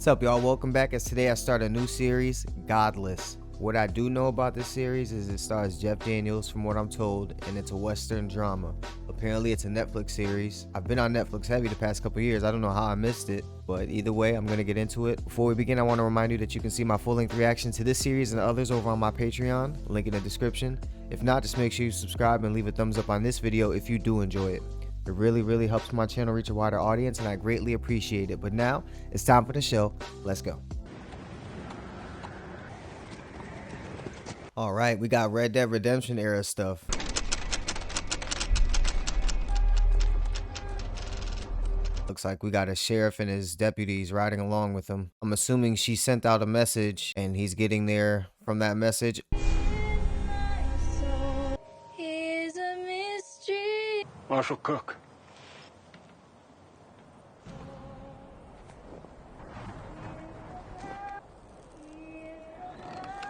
What's up, y'all? Welcome back. As today I start a new series, Godless. What I do know about this series is it stars Jeff Daniels, from what I'm told, and it's a Western drama. Apparently it's a Netflix series. I've been on Netflix heavy the past couple years. I don't know how I missed it, but either way, I'm gonna get into it. Before we begin, I want to remind you that you can see my full-length reaction to this series and others over on my Patreon, link in the description. If not, just make sure you subscribe and leave a thumbs up on this video if you do enjoy it. It really helps my channel reach a wider audience, and I greatly appreciate it. But now it's time for the show. Let's go. All right, we got Red Dead Redemption era stuff. Looks like we got a sheriff and his deputies riding along with him. I'm assuming she sent out a message and he's getting there from that message. Marshal Cook.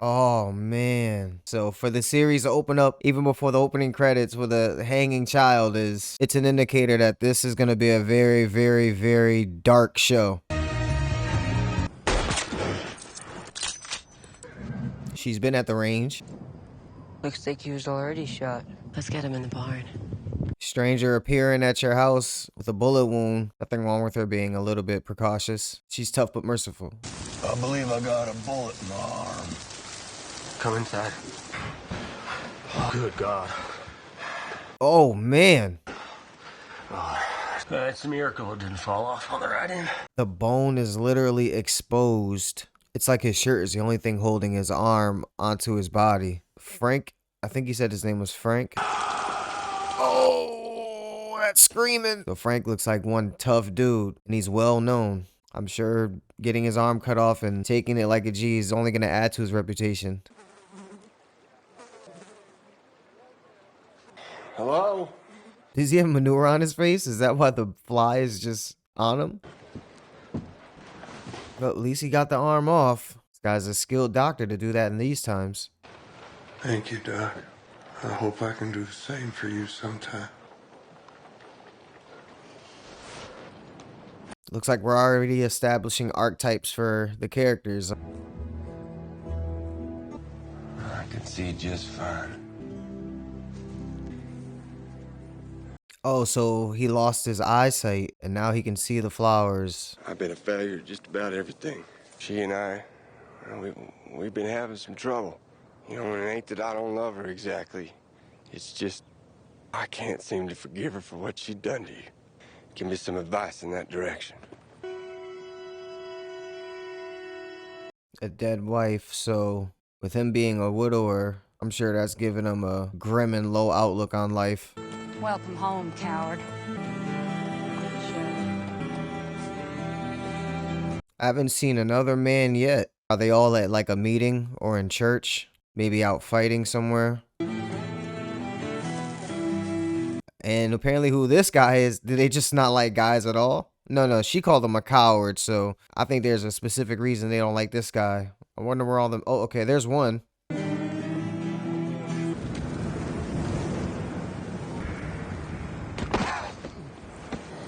Oh man. So for the series to open up even before the opening credits with a hanging child, it's an indicator that this is going to be a very dark show. She's been at the range. Looks like he was already shot. Let's get him in the barn. Stranger appearing at your house with a bullet wound. Nothing wrong with her being a little bit precautious. She's tough but merciful. I believe I got a bullet in my arm. Come inside. Oh, good God. Oh man. Oh, it's a miracle it didn't fall off on the right end. The bone is literally exposed. It's like his shirt is the only thing holding his arm onto his body. Frank, I think he said his name was Frank. Oh, that's screaming. So Frank looks like one tough dude, and he's well known. I'm sure getting his arm cut off and taking it like a G is only going to add to his reputation. Hello? Does he have manure on his face? Is that why the fly is just on him? Well, at least he got the arm off. This guy's a skilled doctor to do that in these times. Thank you, Doc. I hope I can do the same for you sometime. Looks like we're already establishing archetypes for the characters. I can see just fine. Oh, so he lost his eyesight and now he can see the flowers. I've been a failure at just about everything. She and I, well, we've been having some trouble. You know, and it ain't that I don't love her exactly. It's just, I can't seem to forgive her for what she done to you. Give me some advice in that direction. A dead wife, so with him being a widower, I'm sure that's giving him a grim and low outlook on life. Welcome home, coward. I haven't seen another man yet. Are they all at like a meeting or in church? Maybe out fighting somewhere? And apparently who this guy is, do they just not like guys at all? No, she called him a coward, so I think there's a specific reason they don't like this guy. I wonder where all them... Oh, okay, there's one. You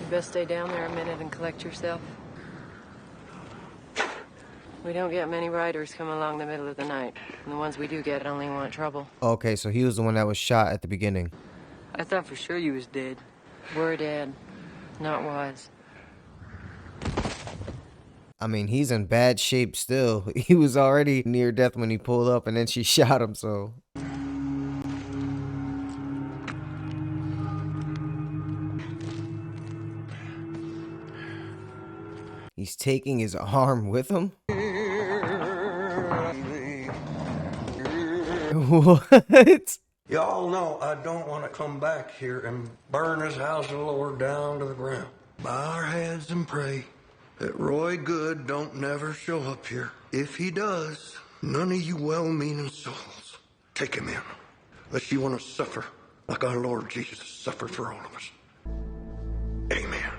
best stay down there a minute and collect yourself. We don't get many riders come along the middle of the night. And the ones we do get only want trouble. Okay, so he was the one that was shot at the beginning. I thought for sure you was dead. We're dead. Not wise. I mean, he's in bad shape still. He was already near death when he pulled up and then she shot him, so... He's taking his arm with him? What? Y'all know I don't want to come back here and burn this house of the Lord down to the ground. Bow our heads and pray that Roy Good don't never show up here. If he does, none of you well-meaning souls take him in, unless you want to suffer like our Lord Jesus suffered for all of us. Amen.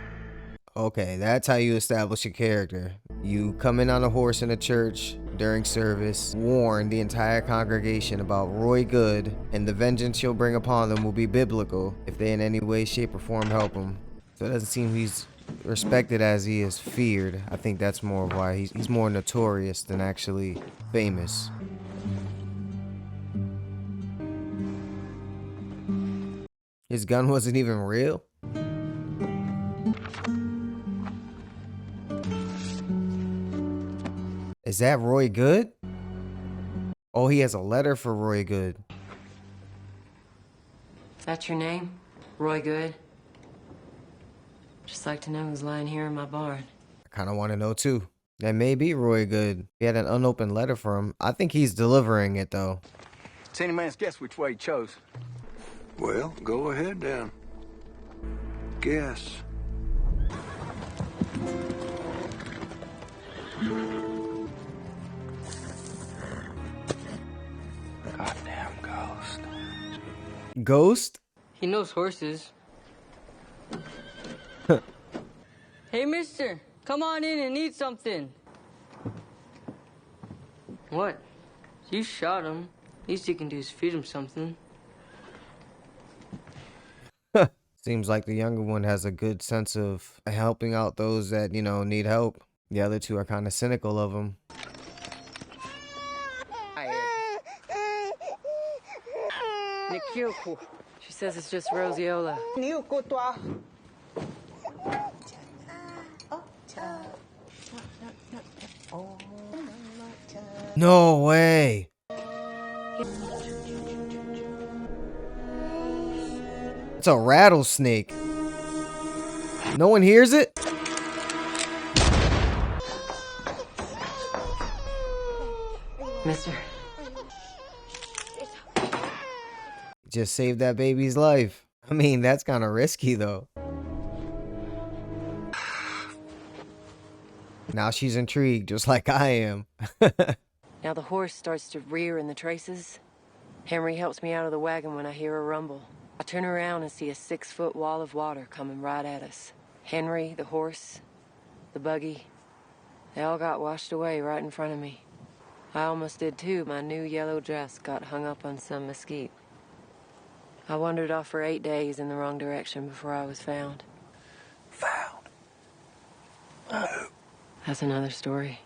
Okay, that's how you establish a character. You come in on a horse in a church during service, warn the entire congregation about Roy Good, and the vengeance he'll bring upon them will be biblical if they in any way, shape, or form help him. So it doesn't seem he's respected as he is feared. I think that's more why he's more notorious than actually famous. His gun wasn't even real? Is that Roy Good? Oh, he has a letter for Roy Good. That's your name? Roy Good? Just like to know who's lying here in my barn. I kind of want to know too. That may be Roy Good. He had an unopened letter for him. I think he's delivering it though. It's any man's guess which way he chose. Well, go ahead then. Guess. Goddamn ghost. Ghost? He knows horses. Hey, mister, come on in and eat something. What? You shot him. Least you can do is feed him something. Seems like the younger one has a good sense of helping out those that, you know, need help. The other two are kind of cynical of him. She says it's just roseola. No way. It's a rattlesnake. No one hears it? Mister, Just saved that baby's life. I mean, that's kind of risky though. Now she's intrigued, just like I am. now the horse starts to rear in the traces. Henry helps me out of the wagon when I hear a rumble. I turn around and see a 6-foot wall of water coming right at us. Henry, the horse, the buggy, they all got washed away right in front of me. I almost did too. My new yellow dress got hung up on some mesquite. I wandered off for 8 days in the wrong direction before I was found. Found? That's another story.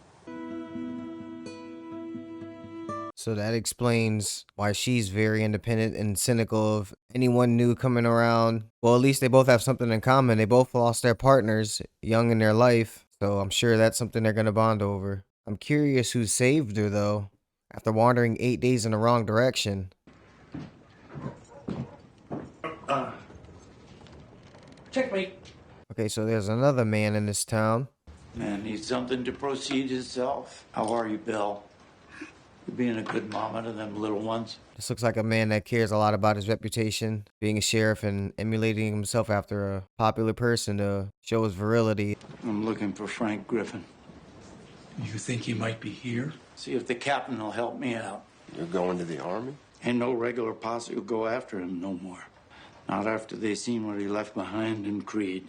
So that explains why she's very independent and cynical of anyone new coming around. Well, at least they both have something in common. They both lost their partners young in their life. So I'm sure that's something they're going to bond over. I'm curious who saved her, though, after wandering 8 days in the wrong direction. Checkmate. Okay, so there's another man in this town. Man needs something to proceed himself. How are you, Bill? You being a good mama to them little ones? This looks like a man that cares a lot about his reputation, being a sheriff and emulating himself after a popular person to show his virility. I'm looking for Frank Griffin. You think he might be here? See if the captain will help me out. You're going to the army? Ain't no regular posse will go after him no more. Not after they seen what he left behind in Creede.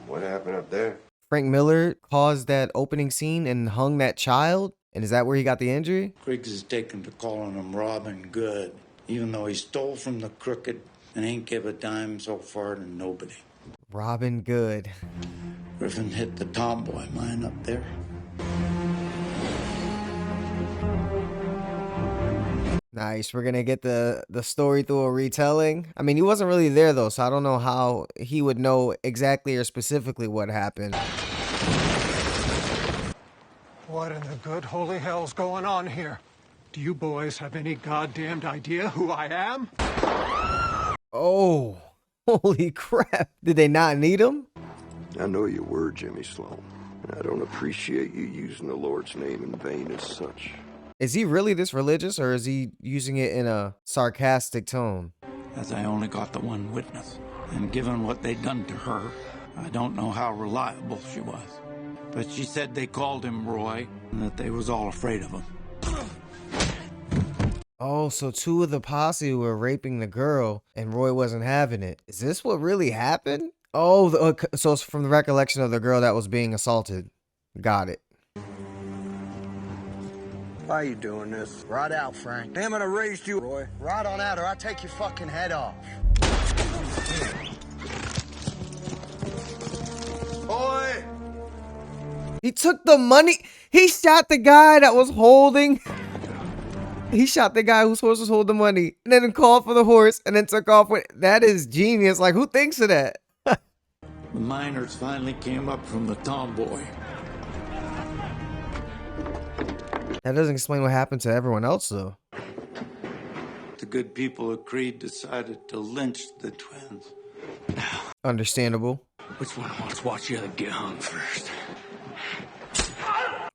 What happened up there? Frank Miller caused that opening scene and hung that child? And is that where he got the injury? Griggs is taken to calling him Robin Good, even though he stole from the crooked and ain't give a dime so far to nobody. Robin Good. Griffin hit the tomboy mine up there. Nice. We're gonna get the story through a retelling. I mean, he wasn't really there though, so I don't know how he would know exactly or specifically what happened. What in the good holy hell's going on here? Do you boys have any goddamned idea who I am? Oh, holy crap. Did they not need him? I know you were, Jimmy Sloan, and I don't appreciate you using the Lord's name in vain as such. Is he really this religious, or is he using it in a sarcastic tone? As I only got the one witness, and given what they'd done to her, I don't know how reliable she was. But she said they called him Roy, and that they was all afraid of him. Oh, so two of the posse were raping the girl, and Roy wasn't having it. Is this what really happened? Oh, so it's from the recollection of the girl that was being assaulted. Got it. Why are you doing this? Right out, Frank. Damn it, I raised you, Roy. Right on out or I take your fucking head off. Boys, He took the money. He shot the guy that was holding. He shot the guy whose horse was holding the money and then called for the horse and then took off with. That is genius. Like, who thinks of that? The miners finally came up from the tomboy. That doesn't explain what happened to everyone else, though. The good people of Creede decided to lynch the twins. Understandable. Which one wants to watch the other get hung first?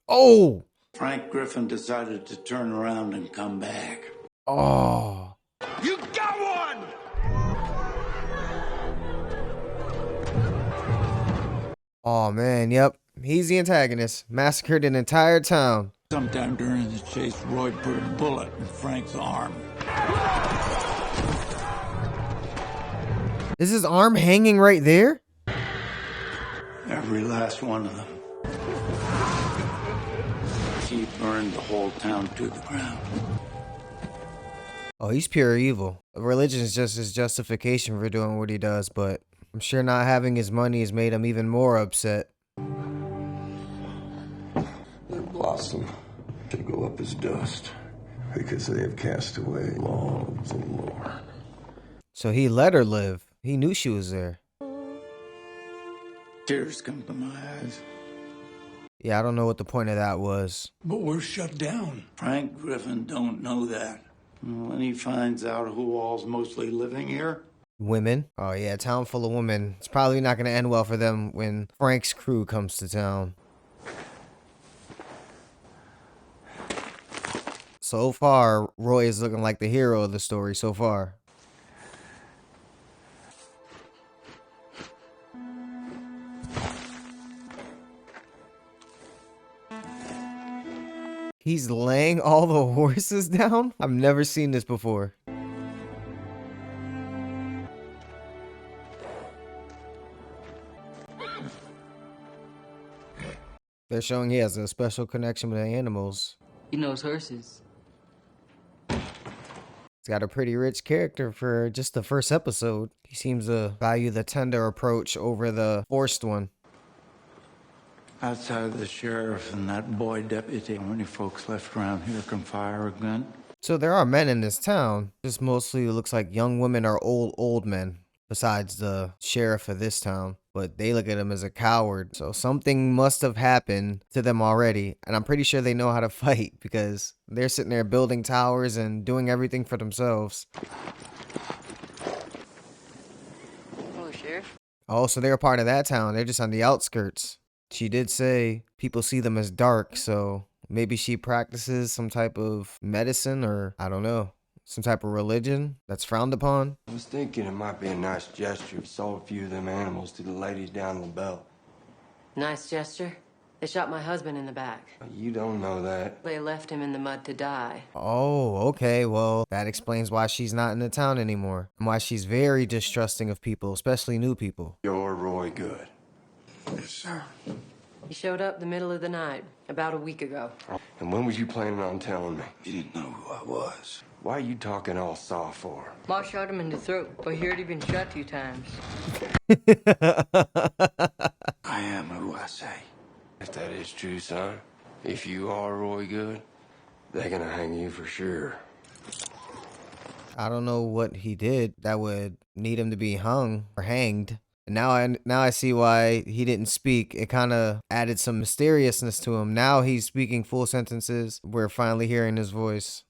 Oh! Frank Griffin decided to turn around and come back. Oh. You got one! Oh, man. Yep. He's the antagonist. Massacred an entire town. Sometime during the chase, Roy put a bullet in Frank's arm. Is his arm hanging right there? Every last one of them. He burned the whole town to the ground. Oh, he's pure evil. Religion is just his justification for doing what he does, but I'm sure not having his money has made him even more upset. Their blossom to go up as dust because they have cast away law of the Lord. So he let her live. He knew she was there. Tears come to my eyes. Yeah, I don't know what the point of that was. But we're shut down. Frank Griffin don't know that. When he finds out who all's mostly living here. Women. Oh yeah, town full of women. It's probably not going to end well for them when Frank's crew comes to town. So far, Roy is looking like the hero of the story so far. He's laying all the horses down? I've never seen this before. They're showing he has a special connection with the animals. He knows horses. He's got a pretty rich character for just the first episode. He seems to value the tender approach over the forced one. Outside of the sheriff and that boy deputy, how many folks left around here can fire a gun? So there are men in this town. Just mostly looks like young women or old men. Besides the sheriff of this town. But they look at him as a coward. So something must have happened to them already. And I'm pretty sure they know how to fight. Because they're sitting there building towers and doing everything for themselves. Hello, Sheriff. Oh, so they're a part of that town. They're just on the outskirts. She did say people see them as dark. So maybe she practices some type of medicine or I don't know. Some type of religion that's frowned upon. I was thinking it might be a nice gesture if sold a few of them animals to the ladies down the belt. Nice gesture. They shot my husband in the back. You don't know that. They left him in the mud to die. Oh, okay. Well, that explains why she's not in the town anymore. And why she's very distrusting of people, especially new people. You're Roy Good. Yes, sir. He showed up the middle of the night, about a week ago. And when was you planning on telling me? You didn't know who I was. Why are you talking all soft for? Ma shot him in the throat, but he already been shot 2 times. I am who I say. If that is true, son, if you are Roy Good, they're gonna hang you for sure. I don't know what he did that would need him to be hung or hanged. And now I see why he didn't speak. It kind of added some mysteriousness to him. Now he's speaking full sentences. We're finally hearing his voice.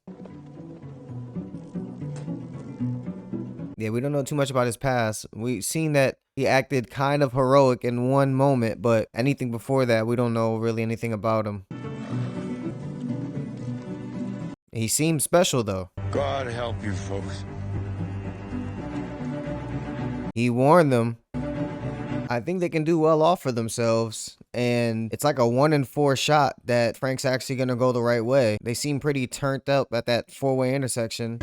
Yeah, we don't know too much about his past. We've seen that he acted kind of heroic in one moment, but anything before that, we don't know really anything about him. He seems special, though. God help you folks. He warned them. I think they can do well off for themselves. And it's like a 1 in 4 shot that Frank's actually going to go the right way. They seem pretty turned up at that 4-way intersection.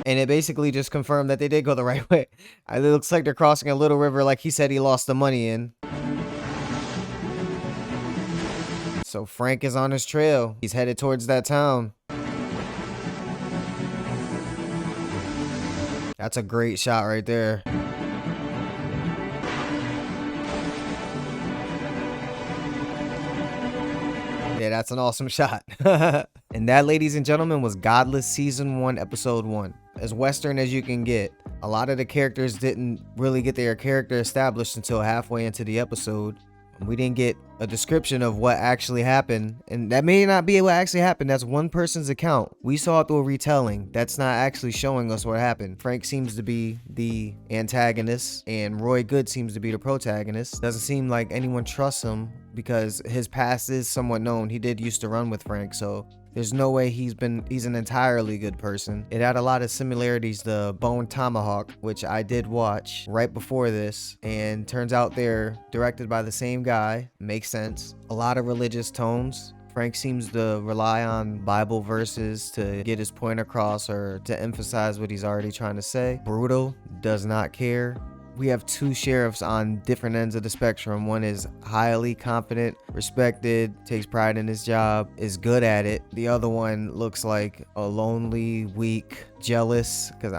And it basically just confirmed that they did go the right way. It looks like they're crossing a little river like he said he lost the money in. So Frank is on his trail. He's headed towards that town. That's a great shot right there. Yeah, that's an awesome shot. And that, ladies and gentlemen, was Godless Season 1, Episode 1. As Western as you can get. A lot of the characters didn't really get their character established until halfway into the episode. We didn't get a description of what actually happened, and that may not be what actually happened. That's one person's account. We saw it through a retelling. That's not actually showing us what happened. Frank seems to be the antagonist, and Roy Good seems to be the protagonist. Doesn't seem like anyone trusts him because his past is somewhat known. He did used to run with Frank, so there's no way he's an entirely good person. It had a lot of similarities to Bone Tomahawk, which I did watch right before this, and turns out they're directed by the same guy. Makes sense. A lot of religious tones. Frank seems to rely on Bible verses to get his point across or to emphasize what he's already trying to say. Brutal, does not care. We have two sheriffs on different ends of the spectrum. One is highly confident, respected, takes pride in his job, is good at it. The other one looks like a lonely, weak, jealous, because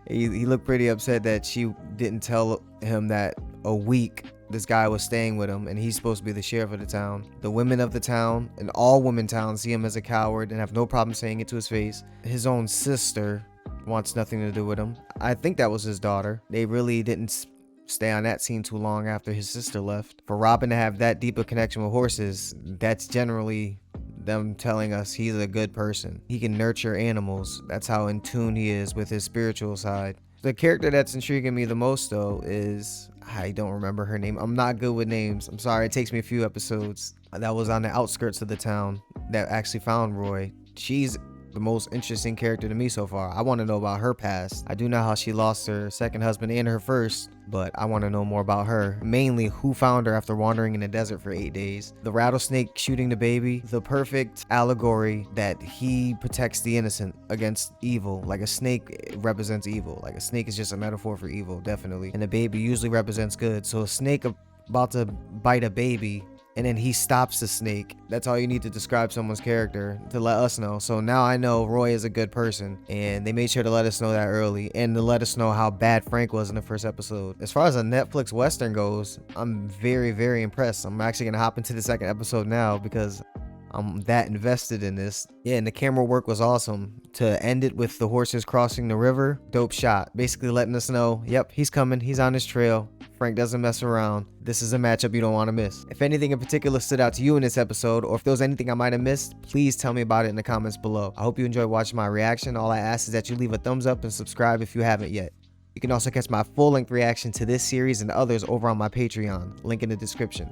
he looked pretty upset that she didn't tell him that a week this guy was staying with him and he's supposed to be the sheriff of the town. The women of the town and all women towns see him as a coward and have no problem saying it to his face. His own sister wants nothing to do with him. I think that was his daughter. They really didn't stay on that scene too long after his sister left. For Robin to have that deep a connection with horses, that's generally them telling us he's a good person. He can nurture animals. That's how in tune he is with his spiritual side. The character that's intriguing me the most though is, I don't remember her name. I'm not good with names. I'm sorry, it takes me a few episodes. That was on the outskirts of the town that actually found Roy. She's the most interesting character to me so far. I want to know about her past. I do know how she lost her second husband and her first, but I want to know more about her. Mainly who found her after wandering in the desert for 8 days. The rattlesnake shooting the baby. The perfect allegory that he protects the innocent against evil. Like a snake represents evil. Like a snake is just a metaphor for evil, definitely. And a baby usually represents good. So a snake about to bite a baby, and then he stops the snake. That's all you need to describe someone's character to let us know. So now I know Roy is a good person, and they made sure to let us know that early and to let us know how bad Frank was in the first episode. As far as a Netflix Western goes, I'm very, very impressed. I'm actually gonna hop into the second episode now because I'm that invested in this. Yeah, and the camera work was awesome. To end it with the horses crossing the river, dope shot. Basically letting us know, yep, he's coming, he's on his trail. Frank doesn't mess around. This is a matchup you don't want to miss. If anything in particular stood out to you in this episode, or if there was anything I might have missed, please tell me about it in the comments below. I hope you enjoyed watching my reaction. All I ask is that you leave a thumbs up and subscribe if you haven't yet. You can also catch my full-length reaction to this series and others over on my Patreon, link in the description.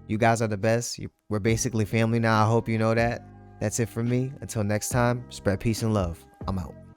You guys are the best. We're basically family now. I hope you know that. That's it from me. Until next time, spread peace and love. I'm out.